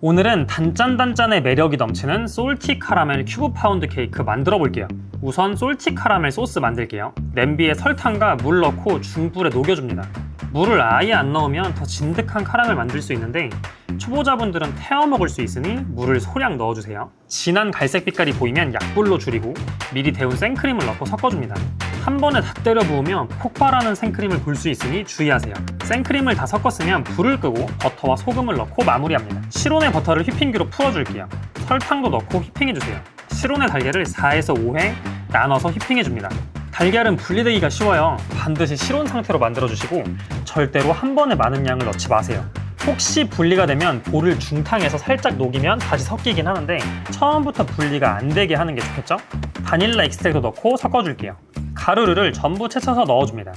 오늘은 단짠단짠의 매력이 넘치는 솔티 카라멜 큐브 파운드 케이크 만들어 볼게요. 우선 솔티 카라멜 소스 만들게요. 냄비에 설탕과 물 넣고 중불에 녹여줍니다. 물을 아예 안 넣으면 더 진득한 카라멜 만들 수 있는데 초보자분들은 태워 먹을 수 있으니 물을 소량 넣어주세요. 진한 갈색 빛깔이 보이면 약불로 줄이고 미리 데운 생크림을 넣고 섞어줍니다. 한 번에 다 때려 부으면 폭발하는 생크림을 볼 수 있으니 주의하세요. 생크림을 다 섞었으면 불을 끄고 버터와 소금을 넣고 마무리합니다. 실온의 버터를 휘핑기로 풀어줄게요. 설탕도 넣고 휘핑해주세요. 실온의 달걀을 4에서 5회 나눠서 휘핑해줍니다. 달걀은 분리되기가 쉬워요. 반드시 실온 상태로 만들어주시고 절대로 한 번에 많은 양을 넣지 마세요. 혹시 분리가 되면 볼을 중탕에서 살짝 녹이면 다시 섞이긴 하는데 처음부터 분리가 안 되게 하는 게 좋겠죠? 바닐라 익스트랙도 넣고 섞어줄게요. 가루를 전부 채쳐서 넣어줍니다.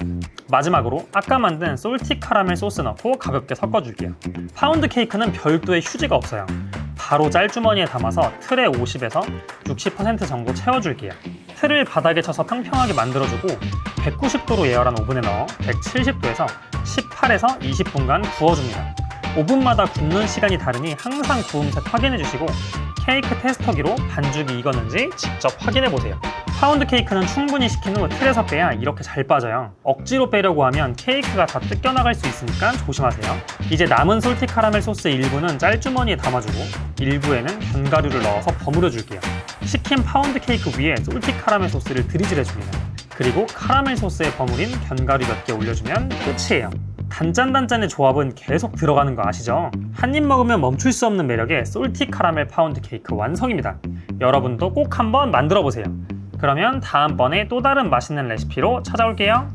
마지막으로 아까 만든 솔티 카라멜 소스 넣고 가볍게 섞어줄게요. 파운드 케이크는 별도의 휴지가 없어요. 바로 짤주머니에 담아서 틀에 50에서 60% 정도 채워줄게요. 틀을 바닥에 쳐서 평평하게 만들어주고 190도로 예열한 오븐에 넣어 170도에서 18에서 20분간 구워줍니다. 오븐마다 굽는 시간이 다르니 항상 구음새 확인해주시고 케이크 테스터기로 반죽이 익었는지 직접 확인해보세요. 파운드 케이크는 충분히 식힌 후 틀에서 빼야 이렇게 잘 빠져요. 억지로 빼려고 하면 케이크가 다 뜯겨나갈 수 있으니까 조심하세요. 이제 남은 솔티 카라멜 소스 일부는 짤주머니에 담아주고 일부에는 견과류를 넣어서 버무려 줄게요. 식힌 파운드 케이크 위에 솔티 카라멜 소스를 드리즐해줍니다. 그리고 카라멜 소스에 버무린 견과류 몇 개 올려주면 끝이에요. 단짠단짠의 조합은 계속 들어가는 거 아시죠? 한 입 먹으면 멈출 수 없는 매력의 솔티 카라멜 파운드 케이크 완성입니다. 여러분도 꼭 한번 만들어 보세요. 그러면 다음번에 또 다른 맛있는 레시피로 찾아올게요.